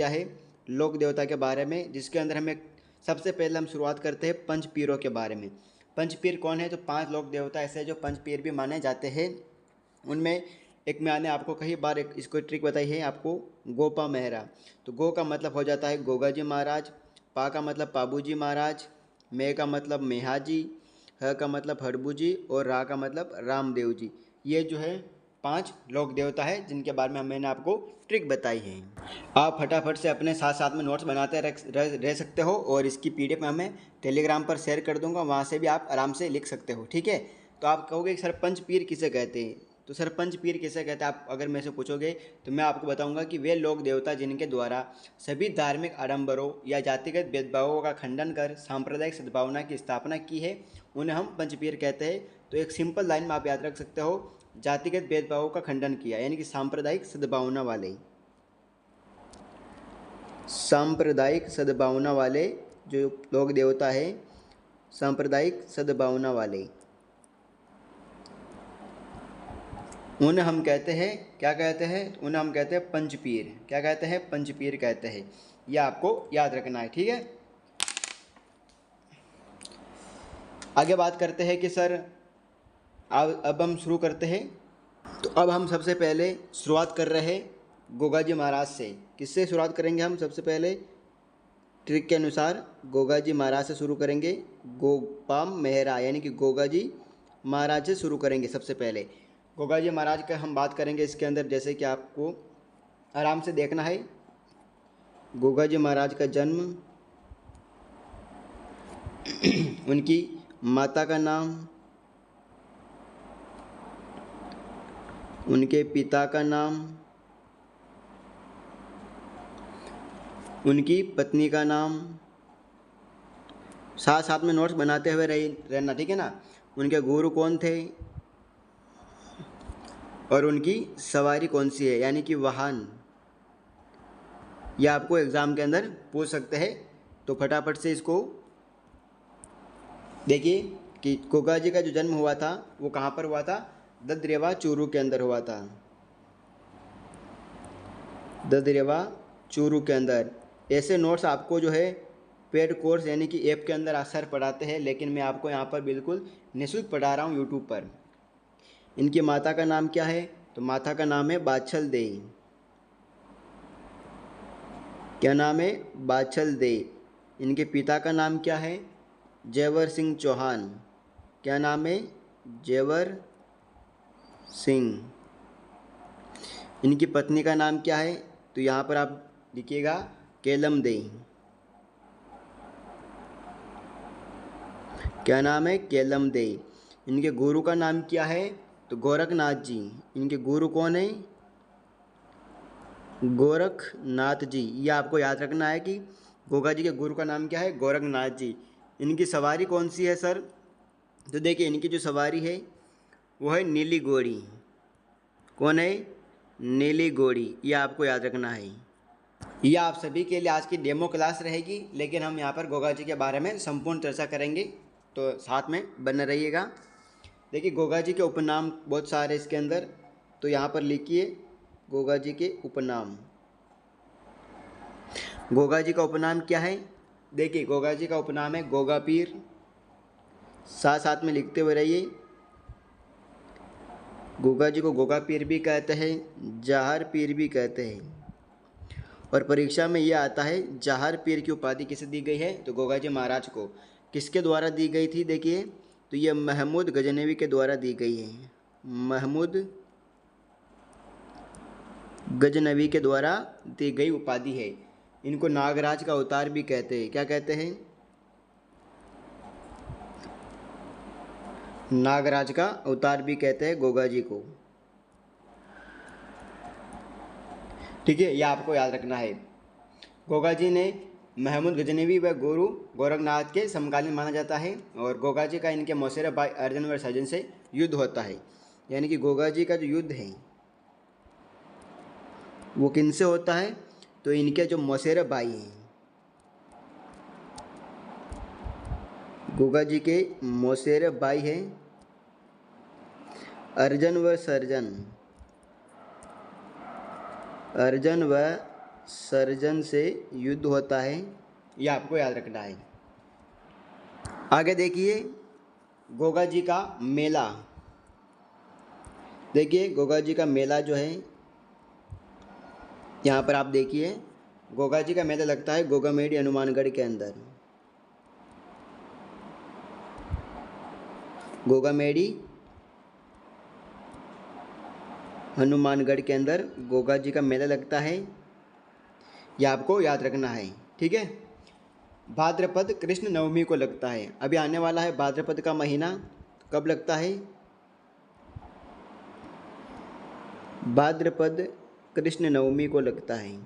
किया है लोक देवता के बारे में, जिसके अंदर हमें सबसे पहले हम शुरुआत करते हैं पंचपीरों के बारे में। पंचपीर कौन है? तो 5 लोक देवता ऐसे हैं जो पंचपीर भी माने जाते हैं। उनमें एक मैंने आपको कई बार एक इसको ट्रिक बताई है आपको, गोपा मेहरा। तो गो का मतलब हो जाता है गोगा जी महाराज, पा का मतलब पाबू जी महाराज, मे का मतलब मेहा जी, ह का मतलब हड़बू जी और रा का मतलब रामदेव जी। ये जो है 5 लोक देवता है जिनके बारे में मैंने आपको ट्रिक बताई है। आप फटाफट से अपने साथ साथ में नोट्स बनाते रह सकते हो, और इसकी पीडीएफ मैं हमें टेलीग्राम पर शेयर कर दूंगा, वहाँ से भी आप आराम से लिख सकते हो, ठीक है। तो आप कहोगे सरपंच पीर किसे कहते हैं? तो सरपंच पीर किसे कहते हैं आप अगर मेरे से पूछोगे तो मैं आपको बताऊंगा कि वे लोक देवता जिनके द्वारा सभी धार्मिक आडंबरों या जातिगत भेदभावों का खंडन कर सांप्रदायिक सद्भावना की स्थापना की है, उन्हें हम पंचपीर कहते हैं। तो एक सिंपल लाइन में आप याद रख सकते हो, जातिगत भेदभावों का खंडन किया यानी कि सांप्रदायिक सद्भावना वाले, सांप्रदायिक सद्भावना वाले जो लोक देवता है, सांप्रदायिक सद्भावना वाले, उन्हें हम कहते हैं, क्या कहते हैं? उन्हें हम कहते हैं पंचपीर। क्या कहते हैं? पंचपीर कहते हैं। यह आपको याद रखना है, ठीक है। आगे बात करते हैं कि सर अब हम शुरू करते हैं। तो अब हम सबसे पहले शुरुआत कर रहे हैं गोगा जी महाराज से। किससे शुरुआत करेंगे हम? सबसे पहले ट्रिक के अनुसार गोगा जी महाराज से शुरू करेंगे। गोपाम मेहरा यानी कि गोगा जी महाराज से शुरू करेंगे। सबसे पहले गोगा जी महाराज का हम बात करेंगे इसके अंदर, जैसे कि आपको आराम से देखना है। गोगा जी महाराज का जन्म, उनकी माता का नाम, उनके पिता का नाम, उनकी पत्नी का नाम, साथ साथ में नोट्स बनाते हुए रहना, ठीक है ना। उनके गुरु कौन थे और उनकी सवारी कौन सी है यानी कि वाहन। यह आपको एग्ज़ाम के अंदर पूछ सकते हैं, तो फटाफट से इसको देखिए कि गोगा जी का जो जन्म हुआ था वो कहाँ पर हुआ था? ददरेवा चूरू के अंदर हुआ था। ददरेवा चूरू के अंदर। ऐसे नोट्स आपको जो है पेड कोर्स यानी कि ऐप के अंदर सर पढ़ाते हैं, लेकिन मैं आपको यहाँ पर बिल्कुल निःशुल्क पढ़ा रहा हूँ यूट्यूब पर। इनकी माता का नाम क्या है? तो माता का नाम है बाछल देई। क्या नाम है? बाछल देई। इनके पिता का नाम क्या है? जयवर सिंह चौहान। क्या नाम है? जयवर सिंह। इनकी पत्नी का नाम क्या है? तो यहाँ पर आप लिखिएगा केलम देई। क्या नाम है? केलम देई। इनके गुरु का नाम क्या है? तो गोरखनाथ जी। इनके गुरु कौन है? गोरखनाथ जी। ये आपको याद रखना है कि गोगा जी के गुरु का नाम क्या है? गोरखनाथ जी। इनकी सवारी कौन सी है सर? तो देखिए इनकी जो सवारी है वो है नीली घोड़ी। कौन है? नीली घोड़ी। ये आपको याद रखना है। ये आप सभी के लिए आज की डेमो क्लास रहेगी, लेकिन हम यहाँ पर गोगा जी के बारे में संपूर्ण चर्चा करेंगे, तो साथ में बने रहिएगा। देखिए गोगा जी के उपनाम बहुत सारे इसके अंदर, तो यहाँ पर लिखिए गोगा जी के उपनाम। गोगा जी का उपनाम क्या है? देखिए गोगा जी का उपनाम है गोगा पीर। साथ साथ में लिखते हुए रहिए। गोगा जी को गोगा पीर भी कहते हैं, जहर पीर भी कहते हैं, और परीक्षा में यह आता है जहर पीर की उपाधि किसे दी गई है? तो गोगा जी महाराज को। किसके द्वारा दी गई थी? देखिए तो यह महमूद गजनवी के द्वारा दी गई है। महमूद गजनवी के द्वारा दी गई उपाधि है। इनको नागराज का अवतार भी कहते हैं। क्या कहते हैं? नागराज का अवतार भी कहते हैं गोगा जी को, ठीक है। यह आपको याद रखना है। गोगा जी ने महमूद गजनवी व गुरु गोरखनाथ के समकालीन माना जाता है, और गोगा जी का इनके मौसेरा भाई अर्जुन व सर्जन से युद्ध होता है। यानी कि गोगा जी का जो युद्ध है वो किनसे होता है? तो इनके जो मौसेरा भाई हैं, गोगा जी के मौसेरे भाई हैं अर्जन व सर्जन। अर्जन व सर्जन से युद्ध होता है, ये आपको याद रखना है। आगे देखिए गोगा जी का मेला। देखिए गोगा जी का मेला जो है यहाँ पर आप देखिए, गोगा जी का मेला लगता है गोगामेडी हनुमानगढ़ के अंदर। गोगामेडी हनुमानगढ़ के अंदर गोगा जी का मेला लगता है, ये आपको याद रखना है, ठीक है। भाद्रपद कृष्ण नवमी को लगता है, अभी आने वाला है भाद्रपद का महीना, कब लगता है? भाद्रपद कृष्ण नवमी को लगता है,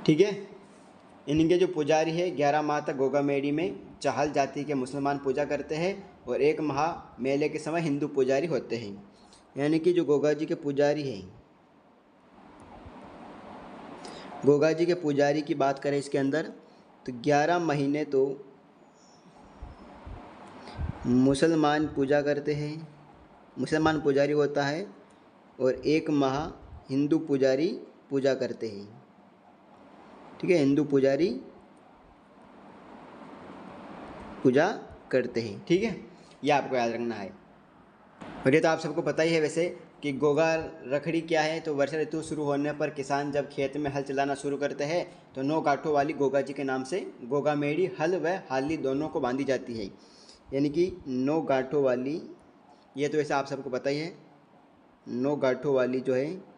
ठीक है। इनके जो पुजारी है 11 माह तक गोगामेडी में चाहल जाति के मुसलमान पूजा करते हैं और 1 माह मेले के समय हिंदू पुजारी होते हैं। यानी कि जो गोगा जी के पुजारी हैं, गोगा जी के पुजारी की बात करें इसके अंदर, तो 11 महीने तो मुसलमान पूजा करते हैं, मुसलमान पुजारी होता है, और 1 माह हिंदू पुजारी पूजा करते हैं, ठीक है। हिंदू पुजारी पूजा करते हैं, ठीक है, यह आपको याद रखना है। और ये तो आप सबको पता ही है वैसे कि गोगा रखड़ी क्या है। तो वर्षा ऋतु शुरू होने पर किसान जब खेत में हल चलाना शुरू करते हैं तो 9 गांठों वाली गोगा जी के नाम से गोगामेडी हल व हाली दोनों को बांधी जाती है। यानी कि 9 गांठों वाली, ये तो वैसे आप सबको पता ही है, 9 गांठों वाली जो है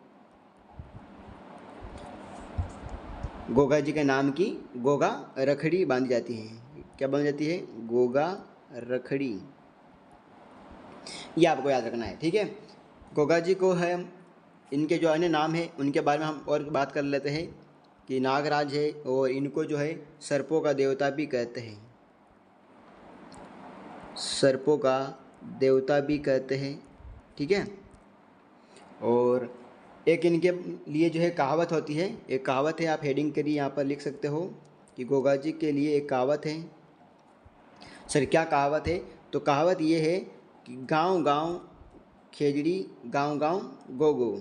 गोगा जी के नाम की गोगा रखड़ी बांधी जाती है। क्या बांधी जाती है? गोगा रखड़ी, ये आपको याद रखना है, ठीक है। गोगा जी को है, इनके जो अन्य नाम है उनके बारे में हम और बात कर लेते हैं कि नागराज है और इनको जो है सर्पों का देवता भी कहते हैं, सर्पों का देवता भी कहते हैं, ठीक है। और एक इनके लिए जो है कहावत होती है, एक कहावत है, आप हेडिंग करिए यहाँ पर लिख सकते हो कि गोगा जी के लिए एक कहावत है। सर क्या कहावत है? तो कहावत ये है कि गांव गांव खेजड़ी, गांव गांव गोगो,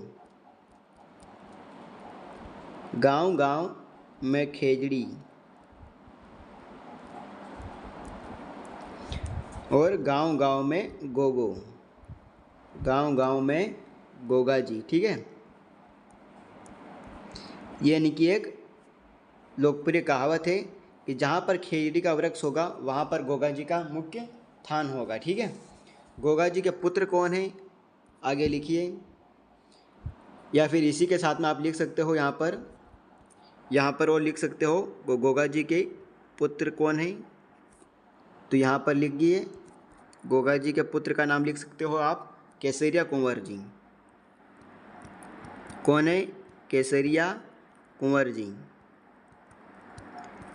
गांव गांव में खेजड़ी और गांव गांव में गोगो, गांव गांव में गोगा जी, ठीक है। ये यानी कि एक लोकप्रिय कहावत है कि जहाँ पर खेजड़ी का वृक्ष होगा वहाँ पर गोगा जी का मुख्य स्थान होगा, ठीक है। गोगा जी के पुत्र कौन है? आगे लिखिए, या फिर इसी के साथ में आप लिख सकते हो यहाँ पर और लिख सकते हो गोगा जी के पुत्र कौन है। तो यहाँ पर लिखिए, गोगा जी के पुत्र का नाम लिख सकते हो आप केसरिया कुंवर जी। कौन है? केसरिया कुंवर जी,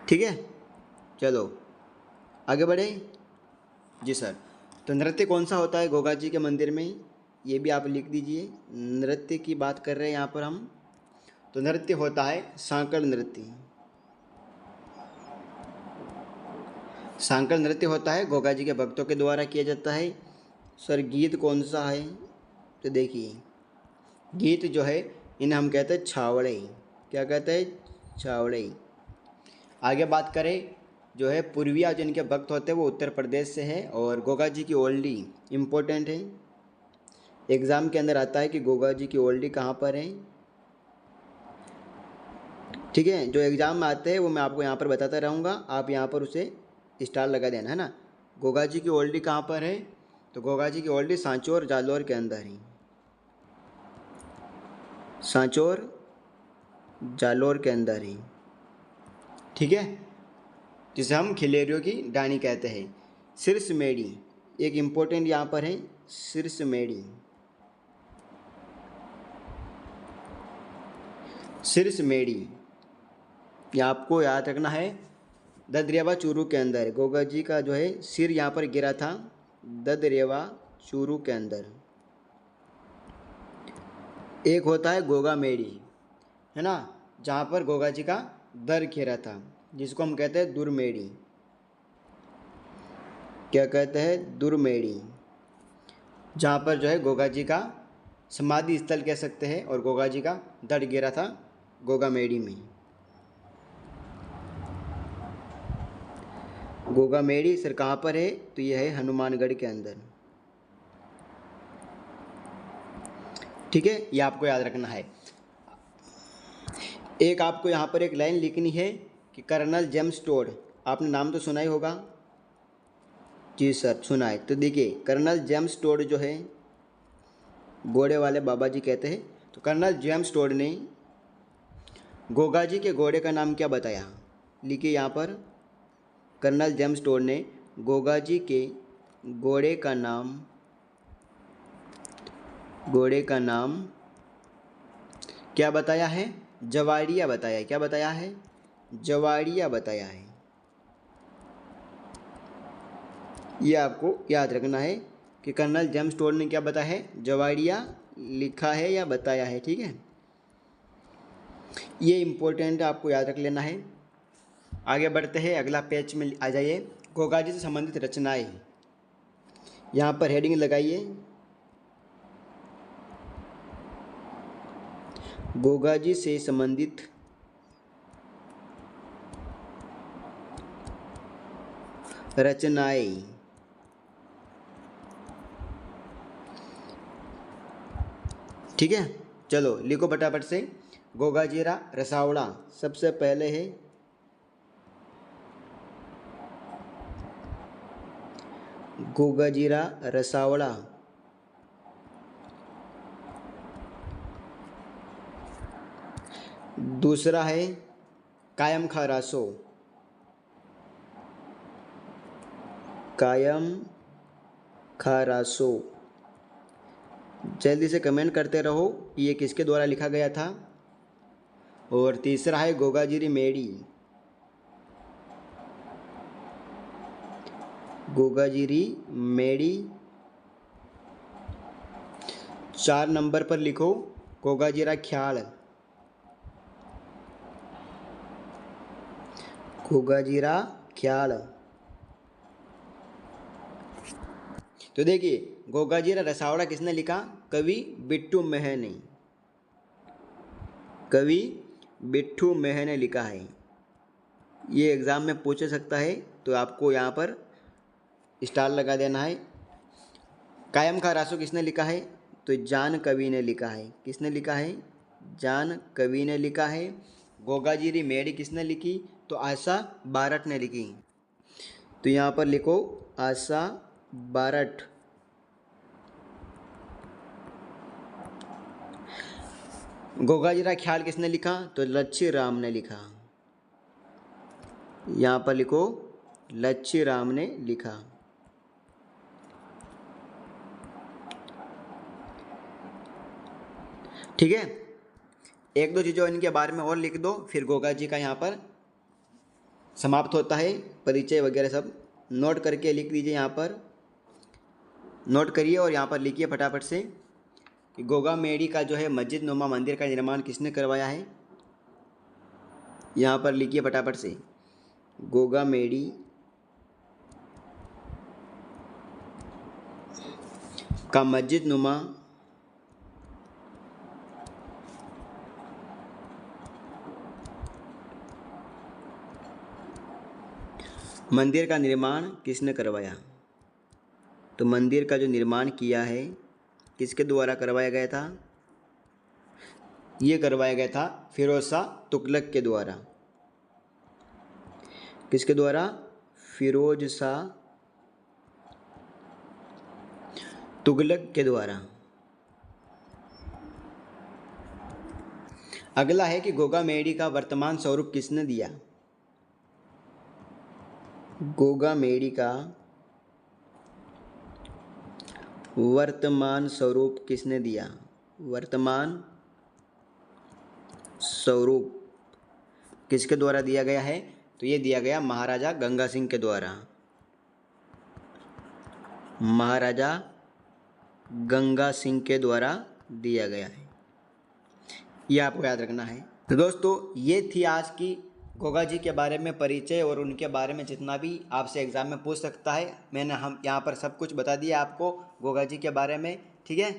ठीक है। चलो आगे बढ़े जी सर। तो नृत्य कौन सा होता है गोगा जी के मंदिर में, ये भी आप लिख दीजिए। नृत्य की बात कर रहे हैं यहाँ पर हम, तो नृत्य होता है सांकल नृत्य। सांकल नृत्य होता है, गोगा जी के भक्तों के द्वारा किया जाता है। सर गीत कौन सा है? तो देखिए गीत जो है इन्हें हम कहते हैं छावड़े। क्या कहते हैं? छावड़े। आगे बात करें, जो है पूर्विया जिनके भक्त होते हैं वो उत्तर प्रदेश से है, और गोगा जी की ओल्डी इम्पोर्टेंट है, एग्ज़ाम के अंदर आता है कि गोगा जी की ओल्डी कहाँ पर है, ठीक है। जो एग्ज़ाम में आते हैं वो मैं आपको यहाँ पर बताता रहूँगा, आप यहाँ पर उसे स्टार लगा देना, है ना। गोगा जी की ओल्डी कहाँ पर है? तो गोगा जी की ओल्डी सांचौर जालौर के अंदर है, सांचौर जालौर के अंदर ही, ठीक है, जिसे हम खिलेरियों की डानी कहते हैं। शीर्ष मेड़ी एक इम्पोर्टेंट यहाँ पर है, शीर्ष मेड़ी, शीर्ष मेड़ी ये आपको याद रखना है। ददरेवा चूरू के अंदर गोगा जी का जो है सिर यहाँ पर गिरा था, ददरेवा चूरू के अंदर। एक होता है गोगा मेड़ी, है ना, जहाँ पर गोगा जी का दर गिरा था, जिसको हम कहते हैं दुर्मेड़ी। क्या कहते हैं? दुर्मेड़ी, जहाँ पर जो है गोगा जी का समाधि स्थल कह सकते हैं और गोगा जी का दट गिरा था गोगामेड़ी में। गोगामेड़ी सर कहाँ पर है? तो यह है हनुमानगढ़ के अंदर। ठीक है, ये आपको याद रखना है। एक आपको यहाँ पर एक लाइन लिखनी है कि कर्नल जेम्स टोड, आपने नाम तो सुना ही होगा। जी सर सुना है। तो देखिए कर्नल जेम्स टोड जो है घोड़े वाले बाबा जी कहते हैं। तो कर्नल जेम्स टोड ने गोगा जी के घोड़े का नाम क्या बताया? लिखिए यहाँ पर, कर्नल जेम्स टोड ने गोगा जी के घोड़े का नाम क्या बताया है? जवाड़िया बताया। क्या बताया है? जवाड़िया बताया है। ये आपको याद रखना है कि कर्नल जेम्स टोड ने क्या बताया है? जवाड़िया लिखा है या बताया है। ठीक है, ये इम्पोर्टेंट आपको याद रख लेना है। आगे बढ़ते हैं, अगला पेज में आ जाइए। गोगा जी से संबंधित रचनाएं, यहाँ पर हेडिंग लगाइए, गोगा जी से संबंधित रचनाएं। ठीक है, चलो लिखो फटाफट से। गोगाजीरा रसावड़ा सबसे पहले है। गोगाजीरा रसावड़ा दूसरा है कायम खा रासो। कायम खा रासो, जल्दी से कमेंट करते रहो ये किसके द्वारा लिखा गया था। और तीसरा है गोगाजीरी मेड़ी। गोगाजीरी मेड़ी। 4 नंबर पर लिखो गोगाजीरा ख्याल। गोगाजीरा ख्याल। तो देखिए गोगाजीरा रसावड़ा किसने लिखा? कवि बिट्टू मेह ने। कवि बिट्टू मेह ने लिखा है। ये एग्ज़ाम में पूछ सकता है, तो आपको यहाँ पर स्टार लगा देना है। कायम खा रासो किसने लिखा है? तो जान कवि ने लिखा है। किसने लिखा है? जान कवि ने लिखा है। गोगाजीरी मेड़ी किसने लिखी? तो आशा बारट ने लिखी। तो यहाँ पर लिखो आशा बारट। गोगाजीरा ख्याल किसने लिखा? तो लच्छी राम ने लिखा। यहाँ पर लिखो लच्छी राम ने लिखा। ठीक है, एक दो चीज़ों इनके बारे में और लिख दो, फिर गोगा जी का यहाँ पर समाप्त होता है। परिचय वगैरह सब नोट करके लिख दीजिए। यहाँ पर नोट करिए और यहाँ पर लिखिए फटाफट से कि गोगामेड़ी का जो है मस्जिद नुमा मंदिर का निर्माण किसने करवाया है। यहाँ पर लिखिए फटाफट से, गोगामेड़ी का मस्जिद नुमा मंदिर का निर्माण किसने करवाया। तो मंदिर का जो निर्माण किया है किसके द्वारा करवाया गया था? ये करवाया गया था फिरोज शाह तुगलक के द्वारा। किसके द्वारा? फिरोज शाह तुगलक के द्वारा। अगला है कि गोगामेड़ी का वर्तमान स्वरूप किसने दिया? गोगामेड़ी का वर्तमान स्वरूप किसने दिया? वर्तमान स्वरूप किसके द्वारा दिया गया है? तो ये दिया गया महाराजा गंगा सिंह के द्वारा। महाराजा गंगा सिंह के द्वारा दिया गया है। ये आपको याद रखना है। तो दोस्तों ये थी आज की गोगा जी के बारे में परिचय और उनके बारे में जितना भी आपसे एग्ज़ाम में पूछ सकता है, मैंने हम यहाँ पर सब कुछ बता दिया आपको गोगा जी के बारे में। ठीक है,